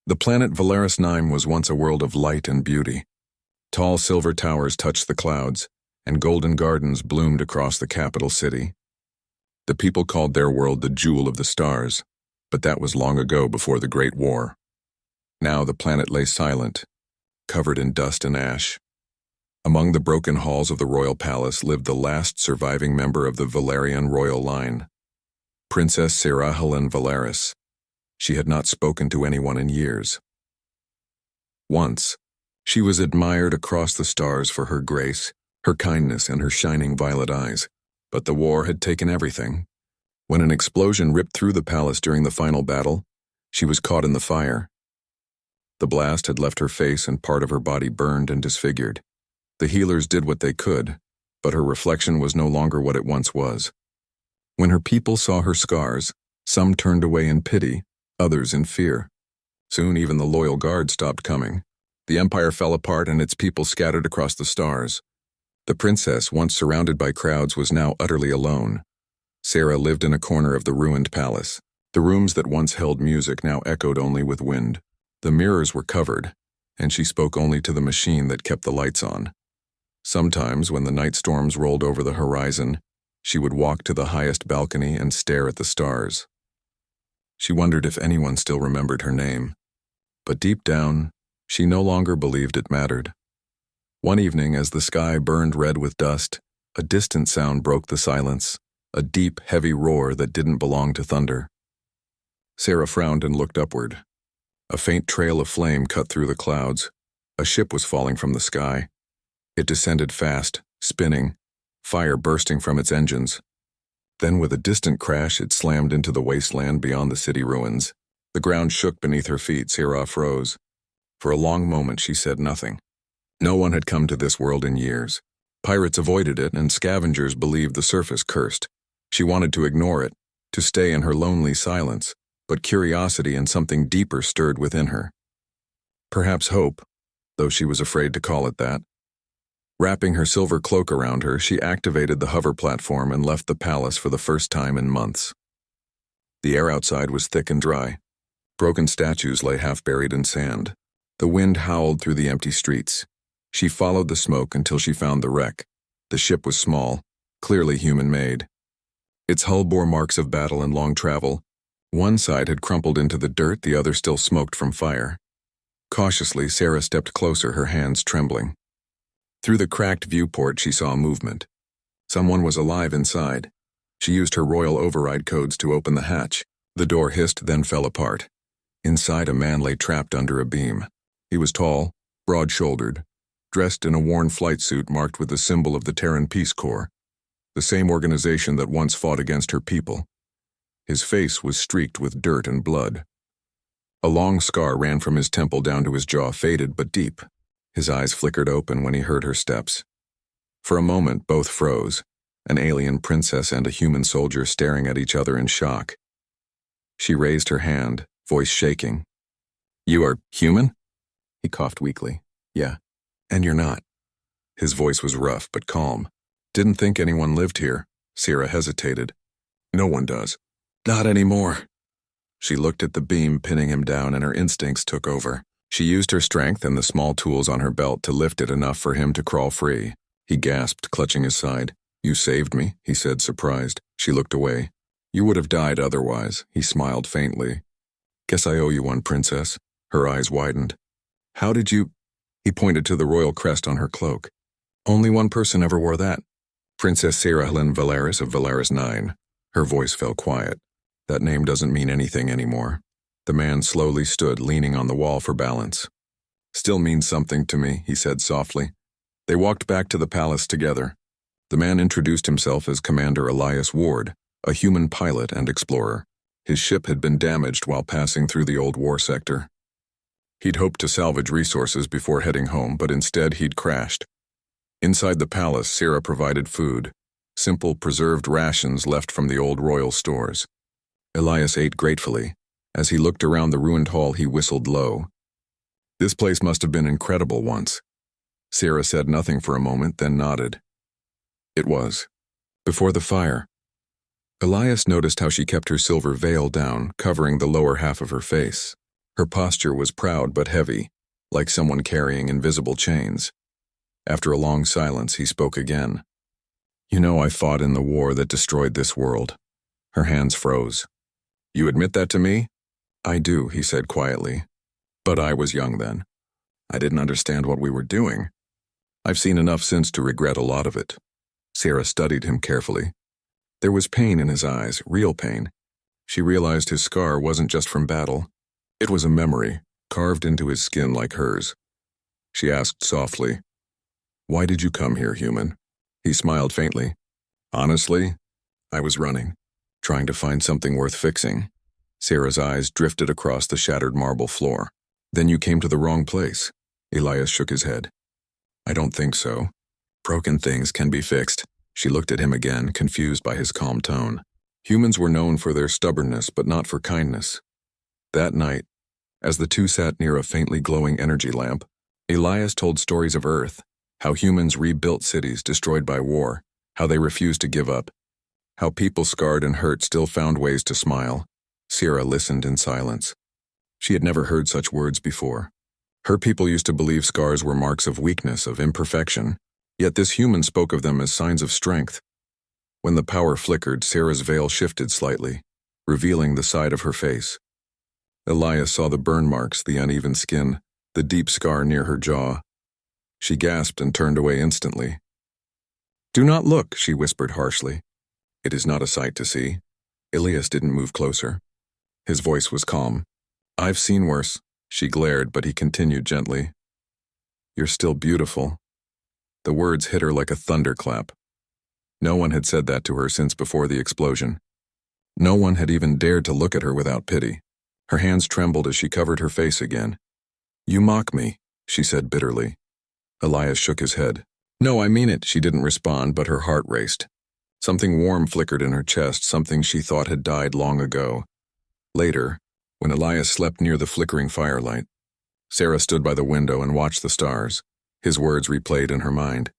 The planet Valaris 9 was once a world of light and beauty. Tall silver towers touched the clouds, and golden gardens bloomed across the capital city. The people called their world the Jewel of the Stars, but that was long ago before the Great War. Now the planet lay silent, covered in dust and ash. Among the broken halls of the royal palace lived the last surviving member of the Valerian royal line, Princess Sarah Helen Valaris. She had not spoken to anyone in years. Once, she was admired across the stars for her grace, her kindness, and her shining violet eyes. But the war had taken everything. When an explosion ripped through the palace during the final battle, she was caught in the fire. The blast had left her face and part of her body burned and disfigured. The healers did what they could, but her reflection was no longer what it once was. When her people saw her scars, some turned away in pity, others in fear. Soon even the loyal guard stopped coming. The empire fell apart and its people scattered across the stars. The princess, once surrounded by crowds, was now utterly alone. Sarah lived in a corner of the ruined palace. The rooms that once held music now echoed only with wind. The mirrors were covered, and she spoke only to the machine that kept the lights on. Sometimes, when the night storms rolled over the horizon, she would walk to the highest balcony and stare at the stars. She wondered if anyone still remembered her name. But deep down, she no longer believed it mattered. One evening, as the sky burned red with dust, a distant sound broke the silence, a deep, heavy roar that didn't belong to thunder. Sarah frowned and looked upward. A faint trail of flame cut through the clouds. A ship was falling from the sky. It descended fast, spinning, fire bursting from its engines. Then with a distant crash, it slammed into the wasteland beyond the city ruins. The ground shook beneath her feet. Sarah froze. For a long moment she said nothing. No one had come to this world in years. Pirates avoided it, and scavengers believed the surface cursed. She wanted to ignore it, to stay in her lonely silence, but curiosity and something deeper stirred within her. Perhaps hope, though she was afraid to call it that. Wrapping her silver cloak around her, she activated the hover platform and left the palace for the first time in months. The air outside was thick and dry. Broken statues lay half buried in sand. The wind howled through the empty streets. She followed the smoke until she found the wreck. The ship was small, clearly human-made. Its hull bore marks of battle and long travel. One side had crumpled into the dirt, the other still smoked from fire. Cautiously, Sarah stepped closer, her hands trembling. Through the cracked viewport, she saw movement. Someone was alive inside. She used her royal override codes to open the hatch. The door hissed, then fell apart. Inside, a man lay trapped under a beam. He was tall, broad-shouldered, dressed in a worn flight suit marked with the symbol of the Terran Peace Corps, the same organization that once fought against her people. His face was streaked with dirt and blood. A long scar ran from his temple down to his jaw, faded but deep. His eyes flickered open when he heard her steps. For a moment, both froze, an alien princess and a human soldier staring at each other in shock. She raised her hand, voice shaking. "You are human?" He coughed weakly. "Yeah, and you're not." His voice was rough but calm. "Didn't think anyone lived here." Sarah hesitated. "No one does. Not anymore." She looked at the beam pinning him down, and her instincts took over. She used her strength and the small tools on her belt to lift it enough for him to crawl free. He gasped, clutching his side. "You saved me," he said, surprised. She looked away. "You would have died otherwise," he smiled faintly. "Guess I owe you one, princess." Her eyes widened. "How did you—" He pointed to the royal crest on her cloak. "Only one person ever wore that. Princess Sarah Helen Valaris of Valaris 9. Her voice fell quiet. "That name doesn't mean anything anymore." The man slowly stood, leaning on the wall for balance. "Still means something to me," he said softly. They walked back to the palace together. The man introduced himself as Commander Elias Ward, a human pilot and explorer. His ship had been damaged while passing through the old war sector. He'd hoped to salvage resources before heading home, but instead he'd crashed. Inside the palace, Sarah provided food, simple preserved rations left from the old royal stores. Elias ate gratefully. As he looked around the ruined hall, he whistled low. "This place must have been incredible once." Sarah said nothing for a moment, then nodded. "It was. Before the fire." Elias noticed how she kept her silver veil down, covering the lower half of her face. Her posture was proud but heavy, like someone carrying invisible chains. After a long silence, he spoke again. "You know I fought in the war that destroyed this world." Her hands froze. "You admit that to me?" "I do," he said quietly. "But I was young then. I didn't understand what we were doing. I've seen enough since to regret a lot of it." Sarah studied him carefully. There was pain in his eyes, real pain. She realized his scar wasn't just from battle. It was a memory, carved into his skin like hers. She asked softly, "Why did you come here, human?" He smiled faintly. "Honestly, I was running, trying to find something worth fixing." Sarah's eyes drifted across the shattered marble floor. "Then you came to the wrong place." Elias shook his head. "I don't think so. Broken things can be fixed." She looked at him again, confused by his calm tone. Humans were known for their stubbornness, but not for kindness. That night, as the two sat near a faintly glowing energy lamp, Elias told stories of Earth, how humans rebuilt cities destroyed by war, how they refused to give up, how people scarred and hurt still found ways to smile. Sarah listened in silence. She had never heard such words before. Her people used to believe scars were marks of weakness, of imperfection, yet this human spoke of them as signs of strength. When the power flickered, Sarah's veil shifted slightly, revealing the side of her face. Elias saw the burn marks, the uneven skin, the deep scar near her jaw. She gasped and turned away instantly. "Do not look," she whispered harshly. "It is not a sight to see." Elias didn't move closer. His voice was calm. "I've seen worse." She glared, but he continued gently. "You're still beautiful." The words hit her like a thunderclap. No one had said that to her since before the explosion. No one had even dared to look at her without pity. Her hands trembled as she covered her face again. "You mock me," she said bitterly. Elias shook his head. "No, I mean it." She didn't respond, but her heart raced. Something warm flickered in her chest, something she thought had died long ago. Later, when Elias slept near the flickering firelight, Sarah stood by the window and watched the stars. His words replayed in her mind.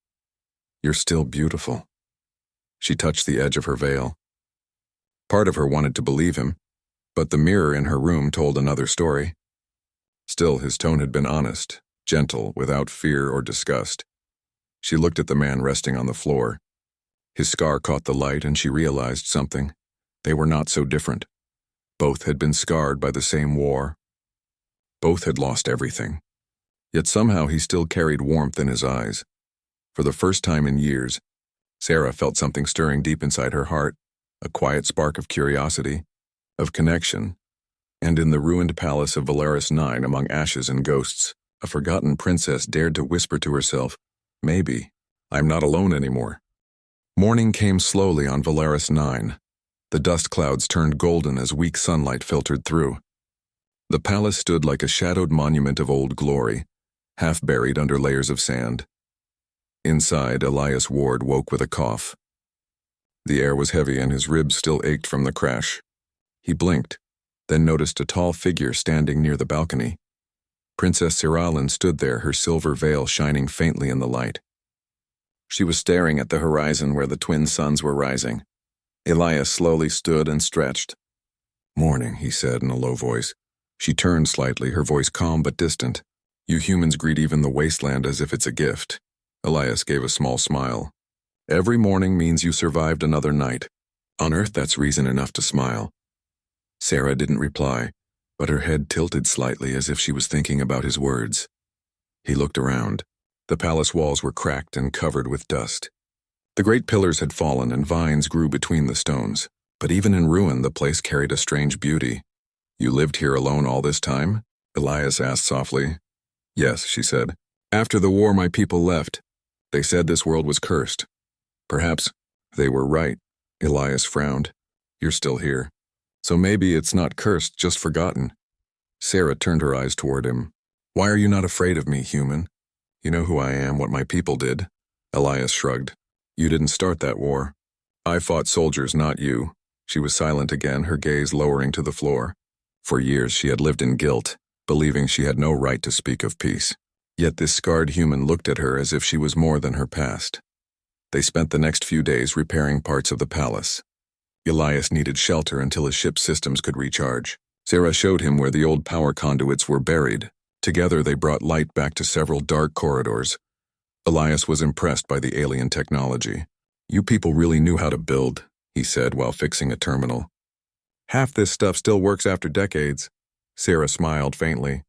"You're still beautiful." She touched the edge of her veil. Part of her wanted to believe him, but the mirror in her room told another story. Still, his tone had been honest, gentle, without fear or disgust. She looked at the man resting on the floor. His scar caught the light, and she realized something. They were not so different. Both had been scarred by the same war. Both had lost everything. Yet somehow he still carried warmth in his eyes. For the first time in years, Sarah felt something stirring deep inside her heart, a quiet spark of curiosity, of connection. And in the ruined palace of Valeris 9, among ashes and ghosts, a forgotten princess dared to whisper to herself, "Maybe I'm not alone anymore." Morning came slowly on Valeris 9. The dust clouds turned golden as weak sunlight filtered through. The palace stood like a shadowed monument of old glory, half buried under layers of sand. Inside, Elias Ward woke with a cough. The air was heavy and his ribs still ached from the crash. He blinked, then noticed a tall figure standing near the balcony. Princess Siralin stood there, her silver veil shining faintly in the light. She was staring at the horizon where the twin suns were rising. Elias slowly stood and stretched. "Morning," he said in a low voice. She turned slightly, her voice calm but distant. "You humans greet even the wasteland as if it's a gift." Elias gave a small smile. "Every morning means you survived another night. On Earth, that's reason enough to smile." Sarah didn't reply, but her head tilted slightly as if she was thinking about his words. He looked around. The palace walls were cracked and covered with dust. The great pillars had fallen and vines grew between the stones, but even in ruin the place carried a strange beauty. "You lived here alone all this time?" Elias asked softly. "Yes," she said. "After the war my people left. They said this world was cursed. Perhaps they were right." Elias frowned. "You're still here. So maybe it's not cursed, just forgotten." Sarah turned her eyes toward him. "Why are you not afraid of me, human? You know who I am, what my people did." Elias shrugged. "You didn't start that war. I fought soldiers, not you." She was silent again, her gaze lowering to the floor. For years she had lived in guilt, believing she had no right to speak of peace. Yet this scarred human looked at her as if she was more than her past. They spent the next few days repairing parts of the palace. Elias needed shelter until his ship's systems could recharge. Sarah showed him where the old power conduits were buried. Together they brought light back to several dark corridors. Elias was impressed by the alien technology. "You people really knew how to build," he said while fixing a terminal. "Half this stuff still works after decades." Sarah smiled faintly.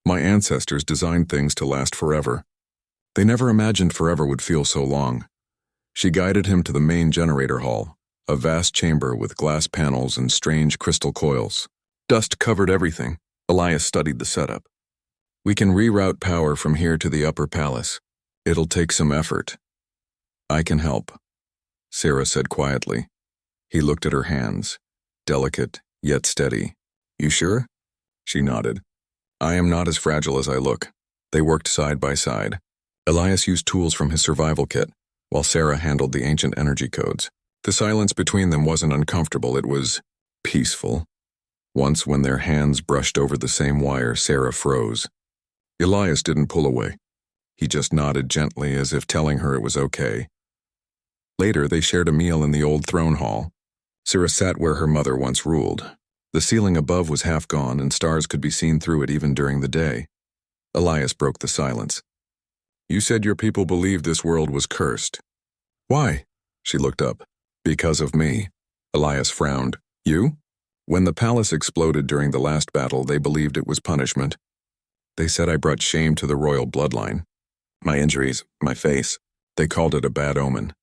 "My ancestors designed things to last forever. They never imagined forever would feel so long." She guided him to the main generator hall, a vast chamber with glass panels and strange crystal coils. Dust covered everything. Elias studied the setup. "We can reroute power from here to the upper palace. It'll take some effort." "I can help," Sarah said quietly. He looked at her hands, delicate yet steady. "You sure?" She nodded. "I am not as fragile as I look." They worked side by side. Elias used tools from his survival kit, while Sarah handled the ancient energy codes. The silence between them wasn't uncomfortable, it was peaceful. Once, when their hands brushed over the same wire, Sarah froze. Elias didn't pull away. He just nodded gently, as if telling her it was okay. Later, they shared a meal in the old throne hall. Sarah sat where her mother once ruled. The ceiling above was half gone, and stars could be seen through it even during the day. Elias broke the silence. "You said your people believed this world was cursed. Why?" She looked up. "Because of me." Elias frowned. "You?" "When the palace exploded during the last battle, they believed it was punishment. They said I brought shame to the royal bloodline. My injuries, my face, they called it a bad omen."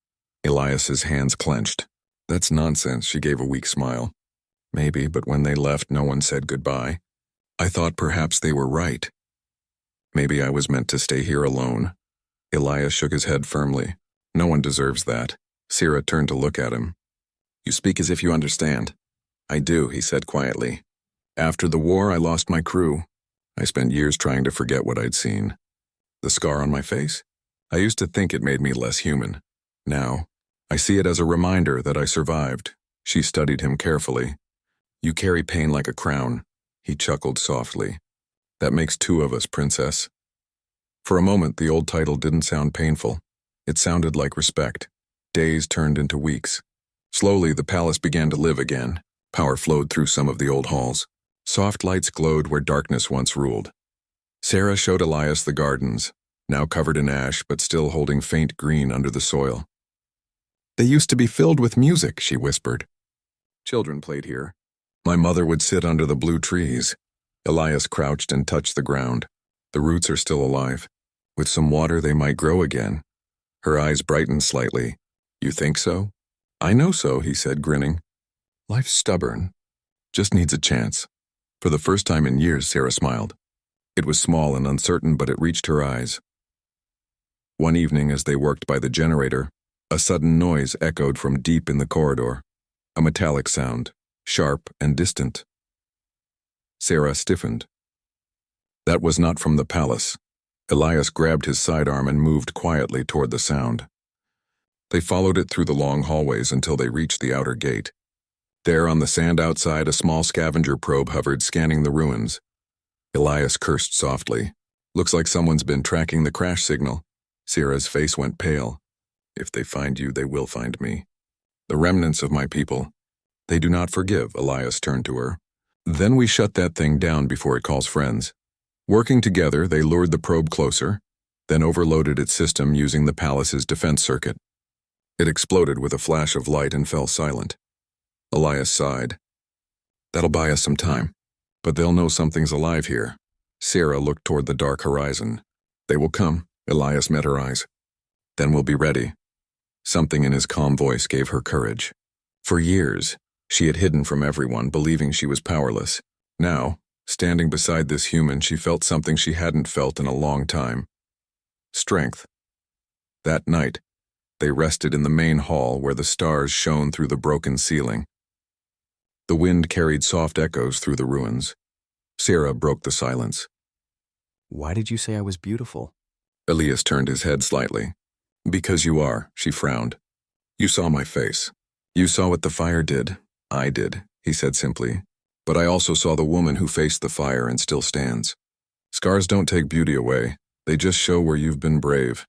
Elias's hands clenched. "That's nonsense," she gave a weak smile. "Maybe, but when they left, no one said goodbye. I thought perhaps they were right. Maybe I was meant to stay here alone." Elias shook his head firmly. "No one deserves that." Sarah turned to look at him. "You speak as if you understand." "I do," he said quietly. "After the war, I lost my crew. I spent years trying to forget what I'd seen. The scar on my face? I used to think it made me less human. Now, I see it as a reminder that I survived." She studied him carefully. "You carry pain like a crown." He chuckled softly. "That makes two of us, princess." For a moment, the old title didn't sound painful. It sounded like respect. Days turned into weeks. Slowly, the palace began to live again. Power flowed through some of the old halls. Soft lights glowed where darkness once ruled. Sarah showed Elias the gardens, now covered in ash but still holding faint green under the soil. "They used to be filled with music," she whispered. "Children played here. My mother would sit under the blue trees." Elias crouched and touched the ground. "The roots are still alive. With some water they might grow again." Her eyes brightened slightly. "You think so?" "I know so," he said, grinning. "Life's stubborn. Just needs a chance." For the first time in years, Sarah smiled. It was small and uncertain, but it reached her eyes. One evening, as they worked by the generator, a sudden noise echoed from deep in the corridor. A metallic sound, sharp and distant. Sarah stiffened. That was not from the palace. Elias grabbed his sidearm and moved quietly toward the sound. They followed it through the long hallways until they reached the outer gate. There on the sand outside, a small scavenger probe hovered, scanning the ruins. Elias cursed softly. "Looks like someone's been tracking the crash signal." Sarah's face went pale. "If they find you, they will find me. The remnants of my people. They do not forgive." Elias turned to her. "Then we shut that thing down before it calls friends." Working together, they lured the probe closer, then overloaded its system using the palace's defense circuit. It exploded with a flash of light and fell silent. Elias sighed. "That'll buy us some time, but they'll know something's alive here." Sarah looked toward the dark horizon. "They will come." Elias met her eyes. "Then we'll be ready." Something in his calm voice gave her courage. For years, she had hidden from everyone, believing she was powerless. Now, standing beside this human, she felt something she hadn't felt in a long time. Strength. That night, they rested in the main hall where the stars shone through the broken ceiling. The wind carried soft echoes through the ruins. Sarah broke the silence. "Why did you say I was beautiful?" Elias turned his head slightly. "Because you are," she frowned. "You saw my face. You saw what the fire did. I did," he said simply. "But I also saw the woman who faced the fire and still stands. Scars don't take beauty away. They just show where you've been brave."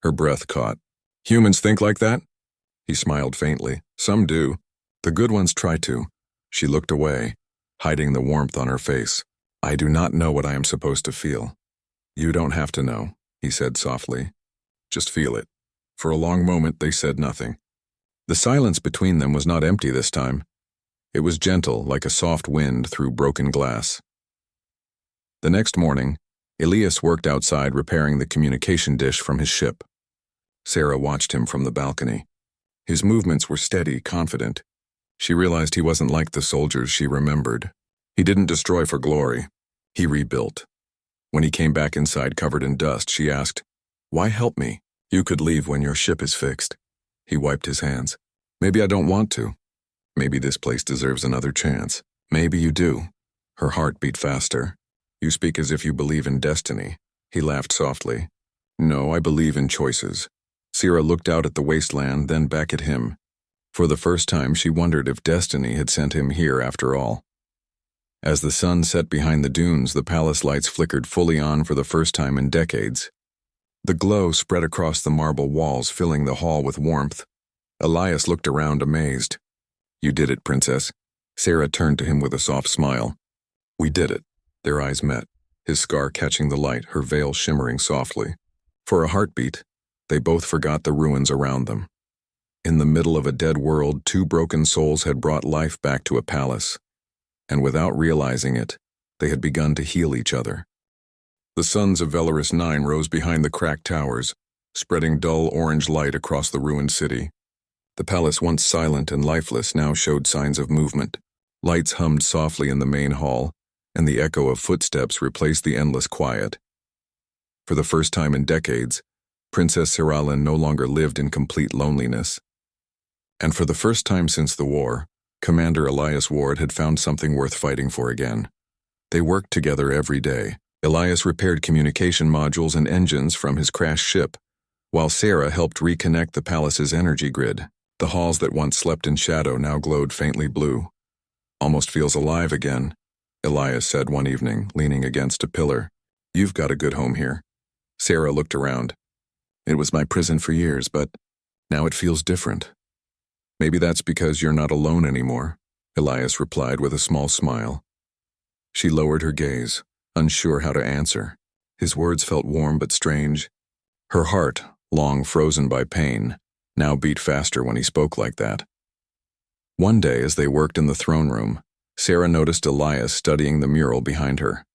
Her breath caught. "Humans think like that?" He smiled faintly. "Some do. The good ones try to." She looked away. hiding the warmth on her face. "I do not know what I am supposed to feel." "You don't have to know," he said softly. "Just feel it." For a long moment they said nothing. The silence between them was not empty this time. It was gentle, like a soft wind through broken glass. The next morning, Elias worked outside repairing the communication dish from his ship. Sarah watched him from the balcony. His movements were steady, confident. She realized he wasn't like the soldiers she remembered. He didn't destroy for glory. He rebuilt. When he came back inside covered in dust, she asked, "Why help me? You could leave when your ship is fixed." He wiped his hands. "Maybe I don't want to. Maybe this place deserves another chance. Maybe you do." Her heart beat faster. "You speak as if you believe in destiny." He laughed softly. "No, I believe in choices." Sarah looked out at the wasteland, then back at him. For the first time, she wondered if destiny had sent him here after all. As the sun set behind the dunes, the palace lights flickered fully on for the first time in decades. The glow spread across the marble walls, filling the hall with warmth. Elias looked around, amazed. "You did it, Princess." Sarah turned to him with a soft smile. "We did it." Their eyes met, his scar catching the light, her veil shimmering softly. For a heartbeat, they both forgot the ruins around them. In the middle of a dead world, two broken souls had brought life back to a palace. And without realizing it, they had begun to heal each other. The suns of Velaris 9 rose behind the cracked towers, spreading dull orange light across the ruined city. The palace, once silent and lifeless, now showed signs of movement. Lights hummed softly in the main hall, and the echo of footsteps replaced the endless quiet. For the first time in decades, Princess Siralin no longer lived in complete loneliness. And for the first time since the war, Commander Elias Ward had found something worth fighting for again. They worked together every day. Elias repaired communication modules and engines from his crashed ship, while Sarah helped reconnect the palace's energy grid. The halls that once slept in shadow now glowed faintly blue. "Almost feels alive again," Elias said one evening, leaning against a pillar. "You've got a good home here." Sarah looked around. "It was my prison for years, but now it feels different." "Maybe that's because you're not alone anymore," Elias replied with a small smile. She lowered her gaze, unsure how to answer. His words felt warm but strange. Her heart, long frozen by pain, now beat faster when he spoke like that. One day, as they worked in the throne room, Sarah noticed Elias studying the mural behind her.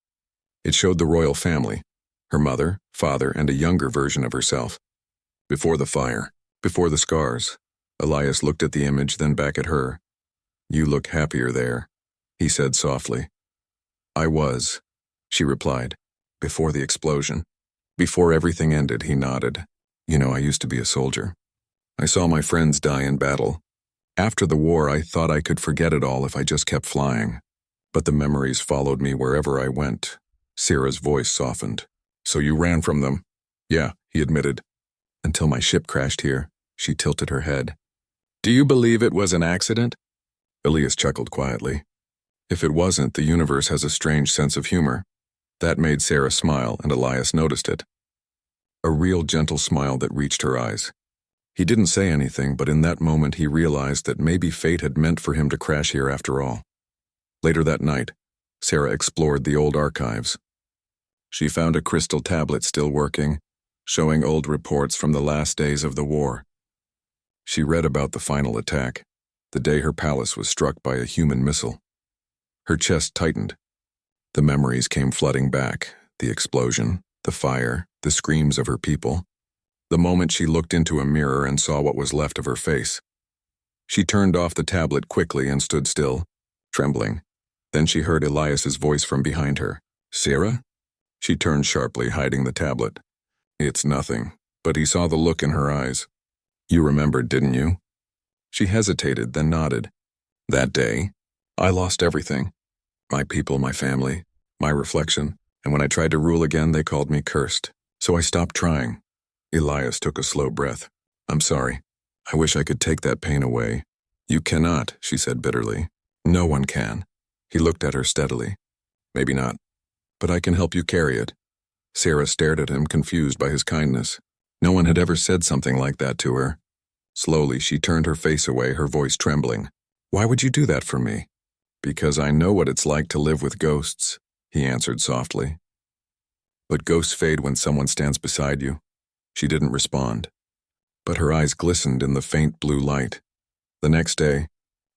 It showed the royal family, her mother, father, and a younger version of herself. Before the fire, before the scars, Elias looked at the image, then back at her. "You look happier there," he said softly. "I was," she replied, "before the explosion. Before everything ended," he nodded. "You know, I used to be a soldier. I saw my friends die in battle. After the war, I thought I could forget it all if I just kept flying. But the memories followed me wherever I went." Sarah's voice softened. "So you ran from them?" "Yeah," he admitted. "Until my ship crashed here." She tilted her head. "Do you believe it was an accident?" Elias chuckled quietly. "If it wasn't, the universe has a strange sense of humor." That made Sarah smile, and Elias noticed it. A real gentle smile that reached her eyes. He didn't say anything, but in that moment he realized that maybe fate had meant for him to crash here after all. Later that night, Sarah explored the old archives. She found a crystal tablet still working, showing old reports from the last days of the war. She read about the final attack, the day her palace was struck by a human missile. Her chest tightened. The memories came flooding back, the explosion, the fire, the screams of her people. The moment she looked into a mirror and saw what was left of her face. She turned off the tablet quickly and stood still, trembling. Then she heard Elias's voice from behind her. "Sarah?" She turned sharply, hiding the tablet. "It's nothing," but he saw the look in her eyes. "You remembered, didn't you?" She hesitated, then nodded. "That day, I lost everything. My people, my family, my reflection, and when I tried to rule again, they called me cursed. So I stopped trying." Elias took a slow breath. "I'm sorry. I wish I could take that pain away." "You cannot," she said bitterly. "No one can." He looked at her steadily. "Maybe not, but I can help you carry it." Sarah stared at him, confused by his kindness. No one had ever said something like that to her. Slowly, she turned her face away, her voice trembling. "Why would you do that for me?" Because I know what it's like to live with ghosts, he answered softly. But ghosts fade when someone stands beside you. She didn't respond, but her eyes glistened in the faint blue light. The next day,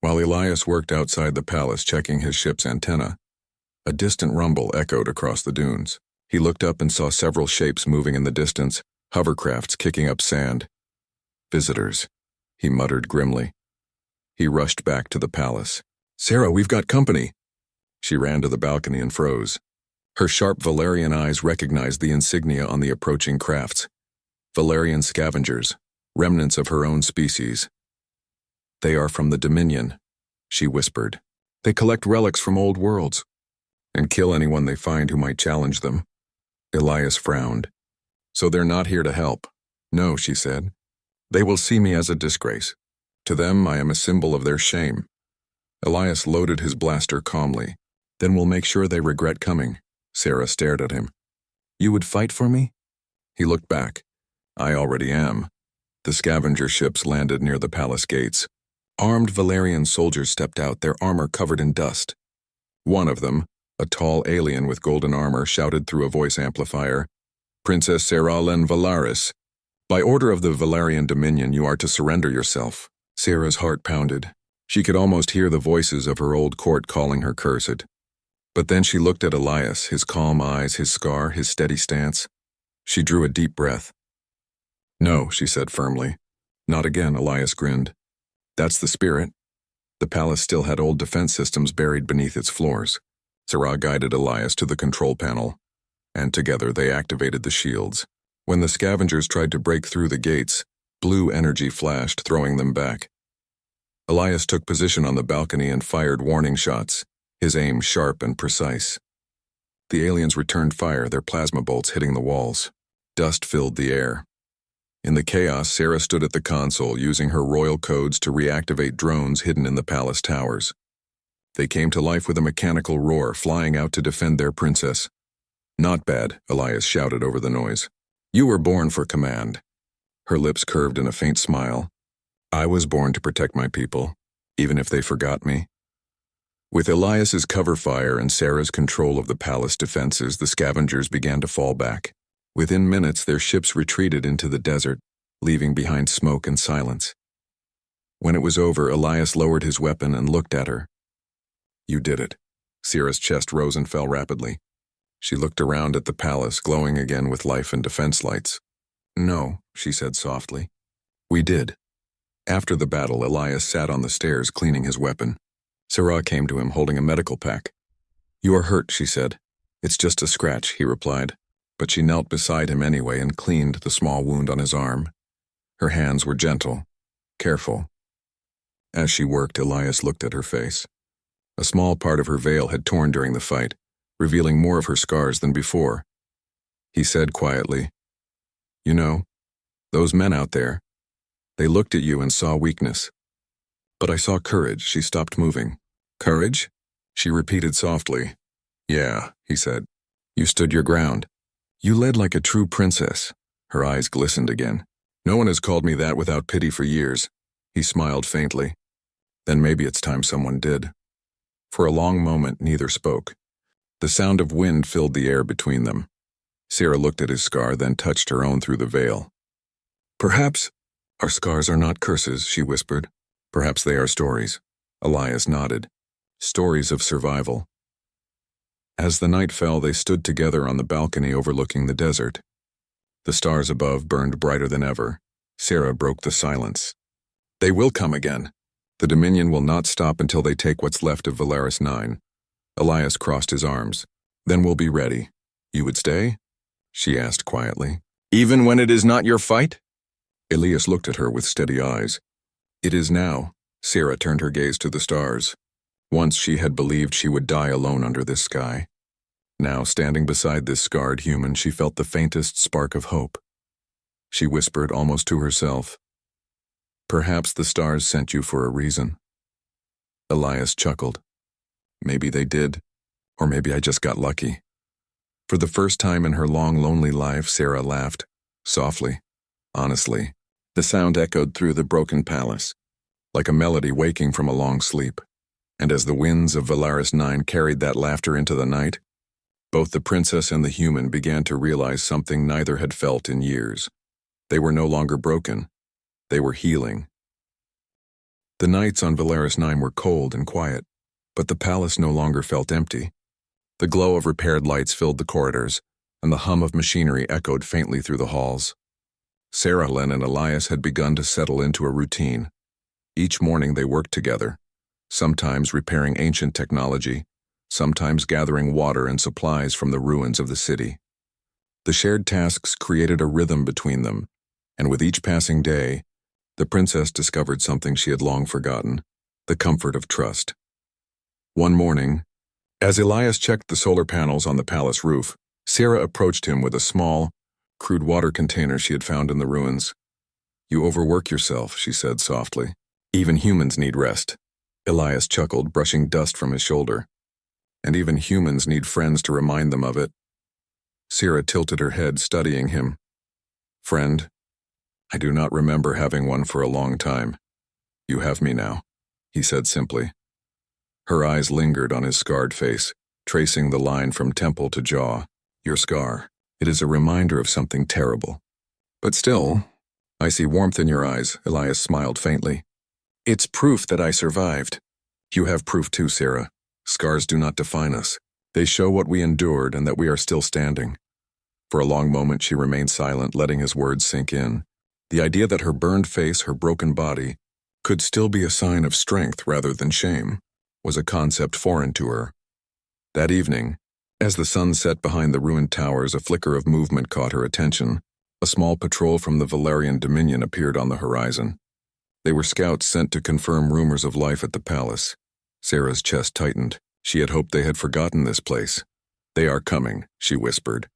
while Elias worked outside the palace checking his ship's antenna, a distant rumble echoed across the dunes. He looked up and saw several shapes moving in the distance, hovercrafts kicking up sand. Visitors, he muttered grimly. He rushed back to the palace. Sarah, we've got company. She ran to the balcony and froze. Her sharp Valerian eyes recognized the insignia on the approaching crafts. Valerian scavengers, remnants of her own species. They are from the Dominion, she whispered. They collect relics from old worlds and kill anyone they find who might challenge them. Elias frowned. So they're not here to help. No, she said. They will see me as a disgrace. To them, I am a symbol of their shame. Elias loaded his blaster calmly. Then we'll make sure they regret coming. Sarah stared at him. You would fight for me? He looked back. I already am. The scavenger ships landed near the palace gates. Armed Valerian soldiers stepped out, their armor covered in dust. One of them, a tall alien with golden armor, shouted through a voice amplifier, Princess Sarah Len Valaris. By order of the Valerian Dominion, you are to surrender yourself. Sarah's heart pounded. She could almost hear the voices of her old court calling her cursed. But then she looked at Elias, his calm eyes, his scar, his steady stance. She drew a deep breath. No, she said firmly. Not again, Elias grinned. That's the spirit. The palace still had old defense systems buried beneath its floors. Sarah guided Elias to the control panel, and together they activated the shields. When the scavengers tried to break through the gates, blue energy flashed, throwing them back. Elias took position on the balcony and fired warning shots, his aim sharp and precise. The aliens returned fire, their plasma bolts hitting the walls. Dust filled the air. In the chaos, Sarah stood at the console, using her royal codes to reactivate drones hidden in the palace towers. They came to life with a mechanical roar, flying out to defend their princess. Not bad, Elias shouted over the noise. You were born for command. Her lips curved in a faint smile. I was born to protect my people, even if they forgot me. With Elias's cover fire and Sarah's control of the palace defenses, the scavengers began to fall back. Within minutes, their ships retreated into the desert, leaving behind smoke and silence. When it was over, Elias lowered his weapon and looked at her. You did it. Sarah's chest rose and fell rapidly. She looked around at the palace, glowing again with life and defense lights. No, she said softly. We did. After the battle, Elias sat on the stairs, cleaning his weapon. Sarah came to him, holding a medical pack. You are hurt, she said. It's just a scratch, he replied. But she knelt beside him anyway and cleaned the small wound on his arm. Her hands were gentle, careful. As she worked, Elias looked at her face. A small part of her veil had torn during the fight, revealing more of her scars than before. He said quietly, You know, those men out there, they looked at you and saw weakness. But I saw courage. She stopped moving. Courage? She repeated softly. Yeah, he said. You stood your ground. You led like a true princess. Her eyes glistened again. No one has called me that without pity for years. He smiled faintly. Then maybe it's time someone did. For a long moment, neither spoke. The sound of wind filled the air between them. Sarah looked at his scar, then touched her own through the veil. Perhaps our scars are not curses, she whispered. Perhaps they are stories. Elias nodded. Stories of survival. As the night fell, they stood together on the balcony overlooking the desert. The stars above burned brighter than ever. Sarah broke the silence. They will come again. The Dominion will not stop until they take what's left of Valaris 9. Elias crossed his arms. Then we'll be ready. You would stay? She asked quietly. Even when it is not your fight? Elias looked at her with steady eyes. It is now. Sarah turned her gaze to the stars. Once she had believed she would die alone under this sky. Now, standing beside this scarred human, she felt the faintest spark of hope. She whispered almost to herself, Perhaps the stars sent you for a reason. Elias chuckled. Maybe they did, or maybe I just got lucky. For the first time in her long, lonely life, Sarah laughed, softly, honestly. The sound echoed through the broken palace, like a melody waking from a long sleep. And as the winds of Valaris 9 carried that laughter into the night, both the princess and the human began to realize something neither had felt in years. They were no longer broken. They were healing. The nights on Valaris 9 were cold and quiet, but the palace no longer felt empty. The glow of repaired lights filled the corridors, and the hum of machinery echoed faintly through the halls. Sarahlen and Elias had begun to settle into a routine. Each morning they worked together, sometimes repairing ancient technology, sometimes gathering water and supplies from the ruins of the city. The shared tasks created a rhythm between them, and with each passing day, the princess discovered something she had long forgotten: the comfort of trust. One morning, as Elias checked the solar panels on the palace roof, Sarah approached him with a small, crude water container she had found in the ruins. "You overwork yourself," she said softly. "Even humans need rest." Elias chuckled, brushing dust from his shoulder. "And even humans need friends to remind them of it." Sarah tilted her head, studying him. "Friend? I do not remember having one for a long time. You have me now," he said simply. Her eyes lingered on his scarred face, tracing the line from temple to jaw. "Your scar. It is a reminder of something terrible. But still, I see warmth in your eyes," Elias smiled faintly. "It's proof that I survived." "You have proof too, Sarah. Scars do not define us. They show what we endured and that we are still standing." For a long moment she remained silent, letting his words sink in. The idea that her burned face, her broken body, could still be a sign of strength rather than shame was a concept foreign to her. That evening, as the sun set behind the ruined towers, a flicker of movement caught her attention. A small patrol from the Valerian Dominion appeared on the horizon. They were scouts sent to confirm rumors of life at the palace. Sarah's chest tightened. She had hoped they had forgotten this place. "They are coming," she whispered.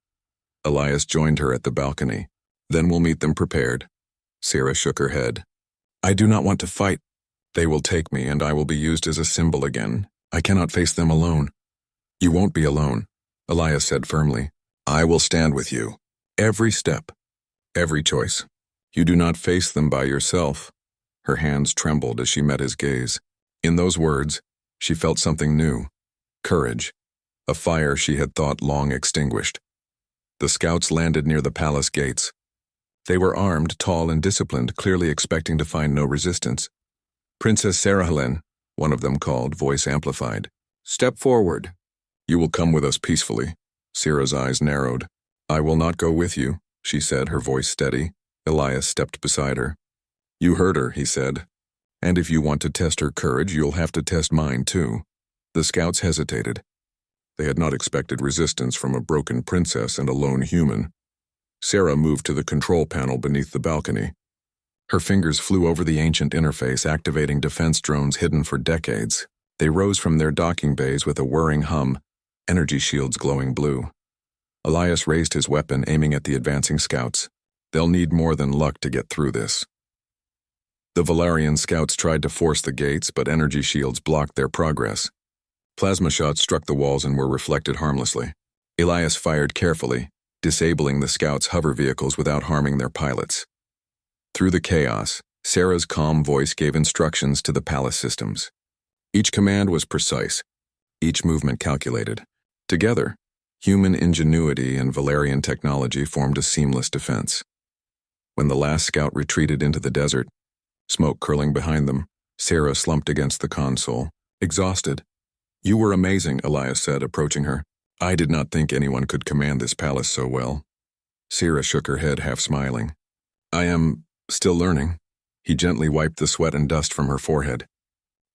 Elias joined her at the balcony. "Then we'll meet them prepared." Sarah shook her head. "I do not want to fight. They will take me, and I will be used as a symbol again. I cannot face them alone." "You won't be alone," Elias said firmly. "I will stand with you. Every step. Every choice. You do not face them by yourself." Her hands trembled as she met his gaze. In those words, she felt something new. Courage. A fire she had thought long extinguished. The scouts landed near the palace gates. They were armed, tall, and disciplined, clearly expecting to find no resistance. "Princess Sarahlen," one of them called, voice amplified. "Step forward." "You will come with us peacefully." Sarah's eyes narrowed. "I will not go with you," she said, her voice steady. Elias stepped beside her. "You heard her," he said. "And if you want to test her courage, you'll have to test mine too." The scouts hesitated. They had not expected resistance from a broken princess and a lone human. Sarah moved to the control panel beneath the balcony. Her fingers flew over the ancient interface, activating defense drones hidden for decades. They rose from their docking bays with a whirring hum, energy shields glowing blue. Elias raised his weapon, aiming at the advancing scouts. They'll need more than luck to get through this. The Valerian scouts tried to force the gates, but energy shields blocked their progress. Plasma shots struck the walls and were reflected harmlessly. Elias fired carefully, disabling the scouts' hover vehicles without harming their pilots. Through the chaos, Sarah's calm voice gave instructions to the palace systems. Each command was precise, each movement calculated. Together, human ingenuity and Valerian technology formed a seamless defense. When the last scout retreated into the desert, smoke curling behind them, Sarah slumped against the console, exhausted. "You were amazing," Elias said, approaching her. "I did not think anyone could command this palace so well." Sarah shook her head, half smiling. "I am still learning." He gently wiped the sweat and dust from her forehead.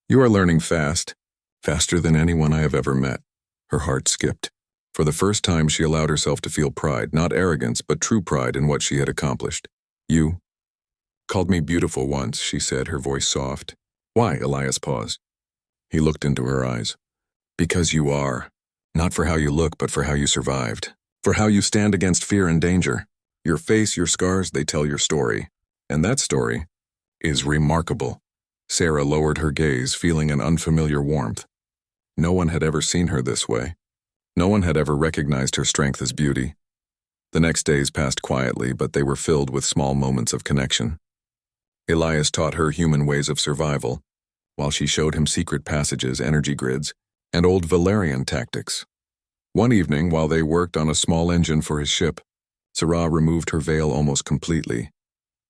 "You are learning fast, faster than anyone I have ever met." Her heart skipped. For the first time, she allowed herself to feel pride, not arrogance, but true pride in what she had accomplished. "You called me beautiful once," she said, her voice soft. "Why?" Elias paused. He looked into her eyes. "Because you are. Not for how you look, but for how you survived. For how you stand against fear and danger. Your face, your scars, they tell your story. And that story is remarkable." Sarah lowered her gaze, feeling an unfamiliar warmth. No one had ever seen her this way. No one had ever recognized her strength as beauty. The next days passed quietly, but they were filled with small moments of connection. Elias taught her human ways of survival, while she showed him secret passages, energy grids, and old Valerian tactics. One evening, while they worked on a small engine for his ship, Sarah removed her veil almost completely.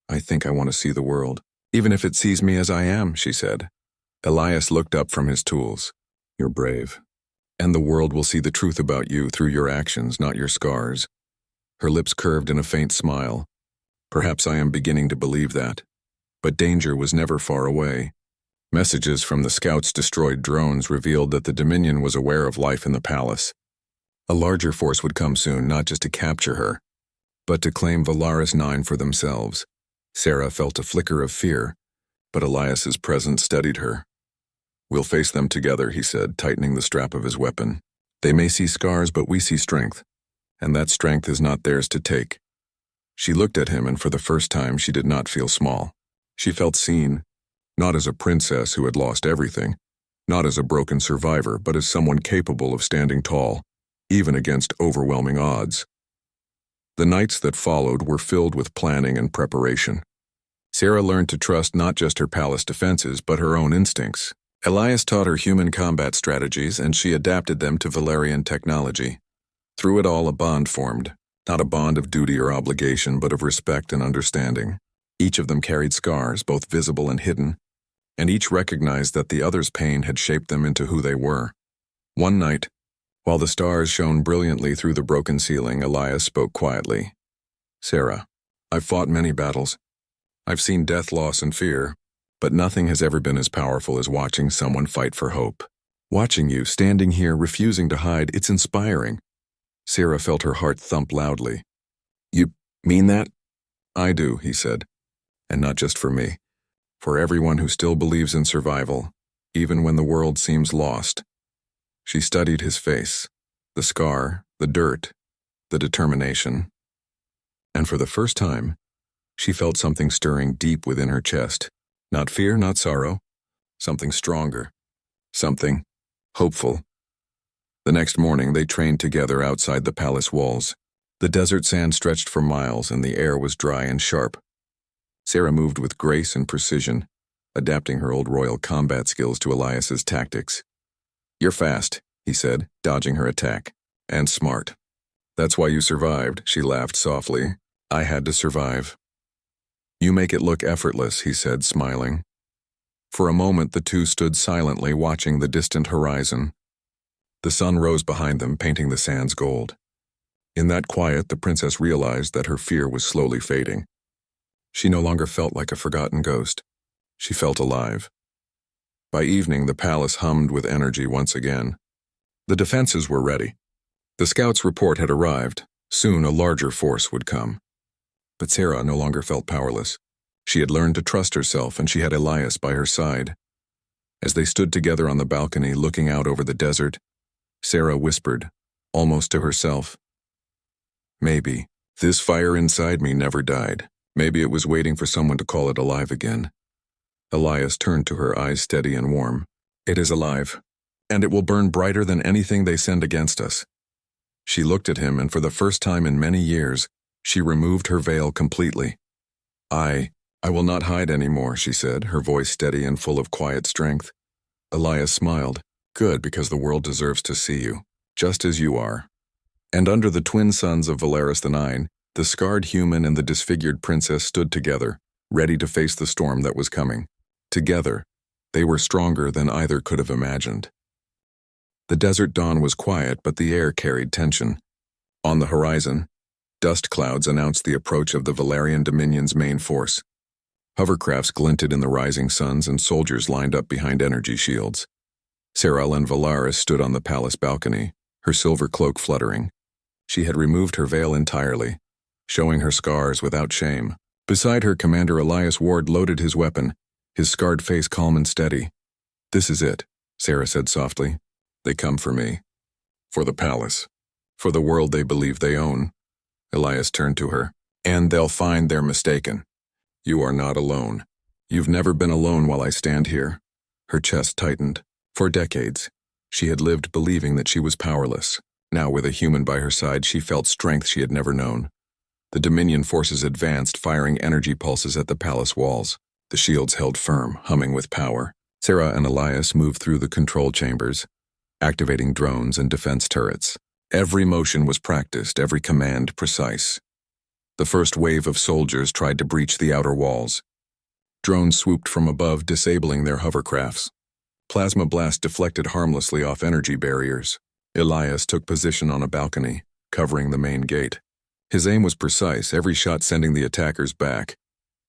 "I think I want to see the world, even if it sees me as I am," she said. Elias looked up from his tools. "You're brave. And the world will see the truth about you through your actions, not your scars." Her lips curved in a faint smile. "Perhaps I am beginning to believe that." But danger was never far away. Messages from the Scouts' destroyed drones revealed that the Dominion was aware of life in the palace. A larger force would come soon, not just to capture her, but to claim Valaris 9 for themselves. Sarah felt a flicker of fear, but Elias's presence steadied her. "We'll face them together," he said, tightening the strap of his weapon. "They may see scars, but we see strength, and that strength is not theirs to take." She looked at him, and for the first time she did not feel small. She felt seen, not as a princess who had lost everything, not as a broken survivor, but as someone capable of standing tall, even against overwhelming odds. The nights that followed were filled with planning and preparation. Sarah learned to trust not just her palace defenses, but her own instincts. Elias taught her human combat strategies, and she adapted them to Valerian technology. Through it all, a bond formed, not a bond of duty or obligation, but of respect and understanding. Each of them carried scars, both visible and hidden, and each recognized that the other's pain had shaped them into who they were. One night, while the stars shone brilliantly through the broken ceiling, Elias spoke quietly. "Sarah, I've fought many battles. I've seen death, loss, and fear, but nothing has ever been as powerful as watching someone fight for hope. Watching you, standing here, refusing to hide, it's inspiring." Sarah felt her heart thump loudly. "You mean that?" "I do," he said. "And not just for me. For everyone who still believes in survival, even when the world seems lost." She studied his face, the scar, the dirt, the determination. And for the first time, she felt something stirring deep within her chest. Not fear, not sorrow. Something stronger. Something hopeful. The next morning, they trained together outside the palace walls. The desert sand stretched for miles, and the air was dry and sharp. Sarah moved with grace and precision, adapting her old royal combat skills to Elias's tactics. "You're fast," he said, dodging her attack. "And smart. That's why you survived," she laughed softly. "I had to survive." "You make it look effortless," he said, smiling. For a moment, the two stood silently, watching the distant horizon. The sun rose behind them, painting the sands gold. In that quiet, the princess realized that her fear was slowly fading. She no longer felt like a forgotten ghost. She felt alive. By evening, the palace hummed with energy once again. The defenses were ready. The Scouts' report had arrived. Soon a larger force would come. But Sarah no longer felt powerless. She had learned to trust herself, and she had Elias by her side. As they stood together on the balcony, looking out over the desert, Sarah whispered, almost to herself, "Maybe this fire inside me never died. Maybe it was waiting for someone to call it alive again." Elias turned to her, eyes steady and warm. "It is alive, and it will burn brighter than anything they send against us." She looked at him, and for the first time in many years, she removed her veil completely. I will not hide anymore," she said, her voice steady and full of quiet strength. Elias smiled. "Good, because the world deserves to see you, just as you are." And under the twin suns of Valaris 9, the scarred human and the disfigured princess stood together, ready to face the storm that was coming. Together, they were stronger than either could have imagined. The desert dawn was quiet, but the air carried tension. On the horizon, dust clouds announced the approach of the Valerian Dominion's main force. Hovercrafts glinted in the rising suns, and soldiers lined up behind energy shields. Sarah and Valaris stood on the palace balcony, her silver cloak fluttering. She had removed her veil entirely, showing her scars without shame. Beside her, Commander Elias Ward loaded his weapon, his scarred face calm and steady. "This is it," Sarah said softly. "They come for me. For the palace. For the world they believe they own." Elias turned to her. "And they'll find they're mistaken. You are not alone. You've never been alone while I stand here." Her chest tightened. For decades, she had lived believing that she was powerless. Now, with a human by her side, she felt strength she had never known. The Dominion forces advanced, firing energy pulses at the palace walls. The shields held firm, humming with power. Sarah and Elias moved through the control chambers, activating drones and defense turrets. Every motion was practiced, every command precise. The first wave of soldiers tried to breach the outer walls. Drones swooped from above, disabling their hovercrafts. Plasma blasts deflected harmlessly off energy barriers. Elias took position on a balcony, covering the main gate. His aim was precise, every shot sending the attackers back.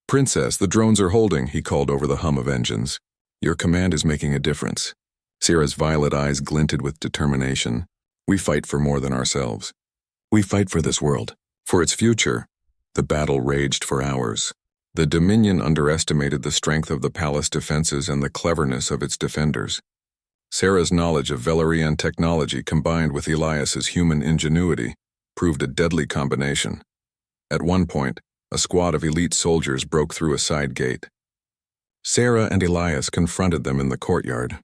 "Princess, the drones are holding," he called over the hum of engines. "Your command is making a difference." Sarah's violet eyes glinted with determination. "We fight for more than ourselves. We fight for this world, for its future." The battle raged for hours. The Dominion underestimated the strength of the palace defenses and the cleverness of its defenders. Sarah's knowledge of Valerian technology combined with Elias's human ingenuity proved a deadly combination. At one point, a squad of elite soldiers broke through a side gate. Sarah and Elias confronted them in the courtyard.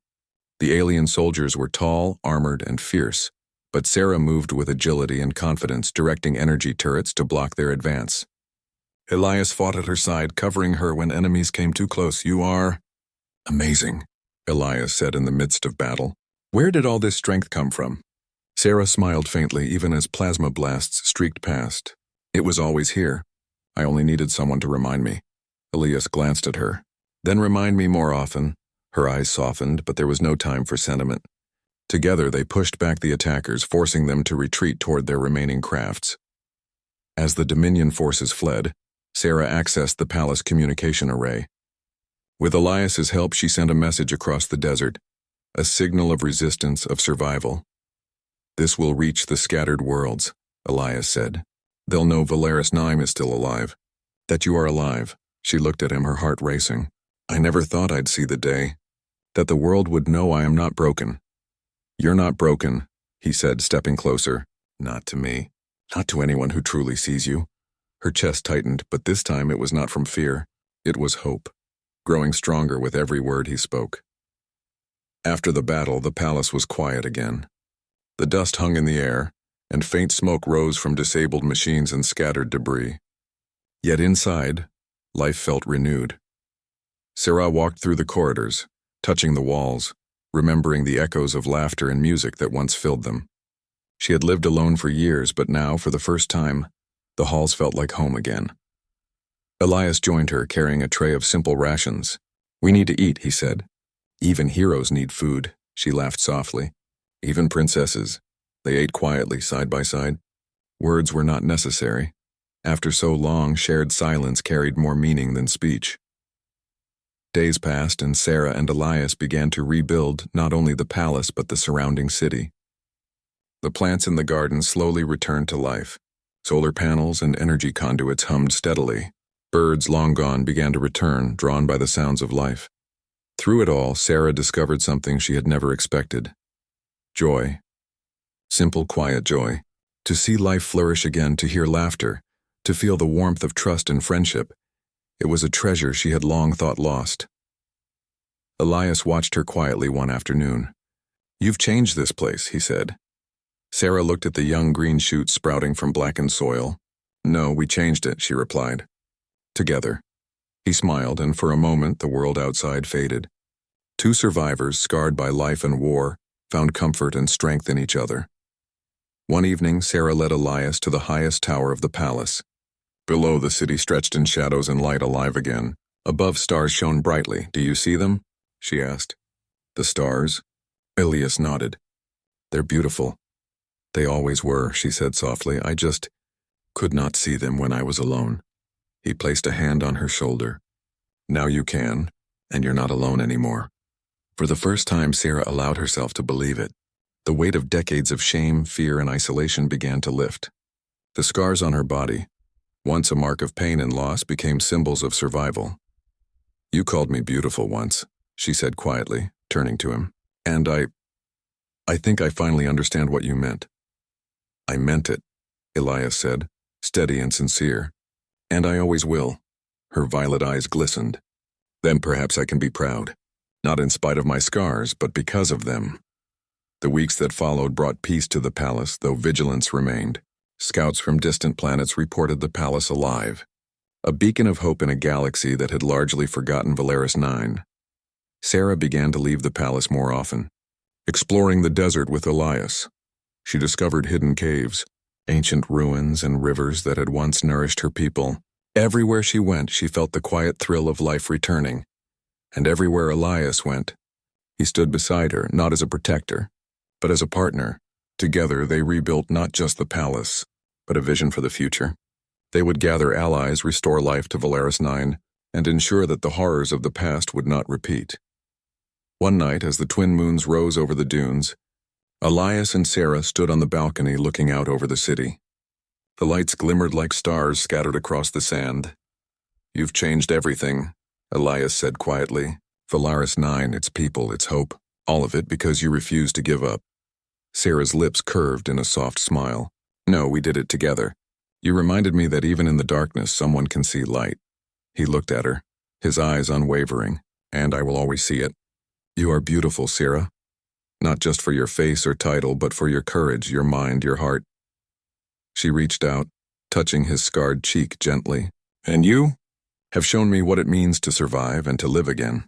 The alien soldiers were tall, armored, and fierce, but Sarah moved with agility and confidence, directing energy turrets to block their advance. Elias fought at her side, covering her when enemies came too close. "You are amazing," Elias said in the midst of battle. "Where did all this strength come from?" Sarah smiled faintly even as plasma blasts streaked past. "It was always here. I only needed someone to remind me." Elias glanced at her. "Then remind me more often." Her eyes softened, but there was no time for sentiment. Together they pushed back the attackers, forcing them to retreat toward their remaining crafts. As the Dominion forces fled, Sarah accessed the palace communication array. With Elias's help, she sent a message across the desert, a signal of resistance, of survival. "This will reach the scattered worlds," Elias said. "They'll know Valeris 9 is still alive. That you are alive." She looked at him, her heart racing. "I never thought I'd see the day. That the world would know I am not broken." "You're not broken," he said, stepping closer. "Not to me. Not to anyone who truly sees you." Her chest tightened, but this time it was not from fear. It was hope, growing stronger with every word he spoke. After the battle, the palace was quiet again. The dust hung in the air, and faint smoke rose from disabled machines and scattered debris. Yet inside, life felt renewed. Sarah walked through the corridors, touching the walls, remembering the echoes of laughter and music that once filled them. She had lived alone for years, but now, for the first time, the halls felt like home again. Elias joined her, carrying a tray of simple rations. "We need to eat," he said. "Even heroes need food," she laughed softly. "Even princesses." They ate quietly, side by side. Words were not necessary. After so long, shared silence carried more meaning than speech. Days passed, and Sarah and Elias began to rebuild not only the palace but the surrounding city. The plants in the garden slowly returned to life. Solar panels and energy conduits hummed steadily. Birds long gone began to return, drawn by the sounds of life. Through it all, Sarah discovered something she had never expected. Joy. Simple, quiet joy. To see life flourish again, to hear laughter, to feel the warmth of trust and friendship. It was a treasure she had long thought lost. Elias watched her quietly one afternoon. "You've changed this place," he said. Sarah looked at the young green shoots sprouting from blackened soil. "No, we changed it," she replied. "Together." He smiled, and for a moment the world outside faded. Two survivors, scarred by life and war, found comfort and strength in each other. One evening, Sarah led Elias to the highest tower of the palace. Below, the city stretched in shadows and light, alive again. Above, stars shone brightly. "Do you see them?" she asked. "The stars?" Elias nodded. "They're beautiful." "They always were," she said softly. "I just could not see them when I was alone." He placed a hand on her shoulder. "Now you can, and you're not alone anymore." For the first time, Sarah allowed herself to believe it. The weight of decades of shame, fear, and isolation began to lift. The scars on her body, once a mark of pain and loss, became symbols of survival. "You called me beautiful once," she said quietly, turning to him. "And I think I finally understand what you meant." "I meant it," Elias said, steady and sincere. "And I always will." Her violet eyes glistened. "Then perhaps I can be proud. Not in spite of my scars, but because of them." The weeks that followed brought peace to the palace, though vigilance remained. Scouts from distant planets reported the palace alive, a beacon of hope in a galaxy that had largely forgotten Valeris 9. Sarah began to leave the palace more often, exploring the desert with Elias. She discovered hidden caves, ancient ruins, and rivers that had once nourished her people. Everywhere she went, she felt the quiet thrill of life returning. And everywhere Elias went, he stood beside her, not as a protector, but as a partner. Together, they rebuilt not just the palace, but a vision for the future. They would gather allies, restore life to Valeris 9, and ensure that the horrors of the past would not repeat. One night, as the twin moons rose over the dunes, Elias and Sarah stood on the balcony looking out over the city. The lights glimmered like stars scattered across the sand. "You've changed everything," Elias said quietly. "Valeris 9, its people, its hope, all of it because you refused to give up." Sarah's lips curved in a soft smile. "No, we did it together. You reminded me that even in the darkness someone can see light." He looked at her, his eyes unwavering, "And I will always see it. You are beautiful, Sarah. Not just for your face or title, but for your courage, your mind, your heart." She reached out, touching his scarred cheek gently. "And you have shown me what it means to survive and to live again."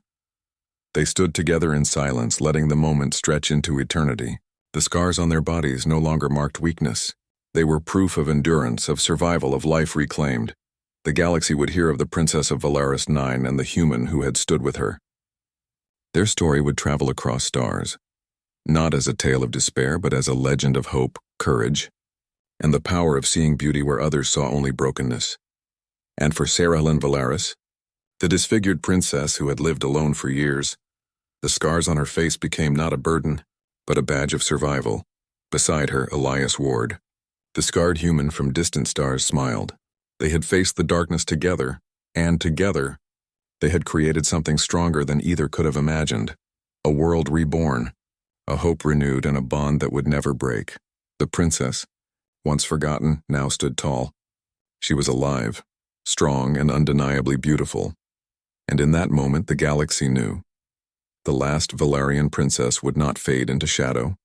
They stood together in silence, letting the moment stretch into eternity. The scars on their bodies no longer marked weakness. They were proof of endurance, of survival, of life reclaimed. The galaxy would hear of the Princess of Valeris 9 and the human who had stood with her. Their story would travel across stars, not as a tale of despair, but as a legend of hope, courage, and the power of seeing beauty where others saw only brokenness. And for Sarah Helen Valeris, the disfigured princess who had lived alone for years, the scars on her face became not a burden, but a badge of survival. Beside her, Elias Ward. The scarred human from distant stars smiled. They had faced the darkness together, and together, they had created something stronger than either could have imagined. A world reborn, a hope renewed, and a bond that would never break. The princess, once forgotten, now stood tall. She was alive, strong, and undeniably beautiful. And in that moment, the galaxy knew. The last Valerian princess would not fade into shadow.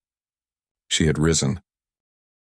She had risen,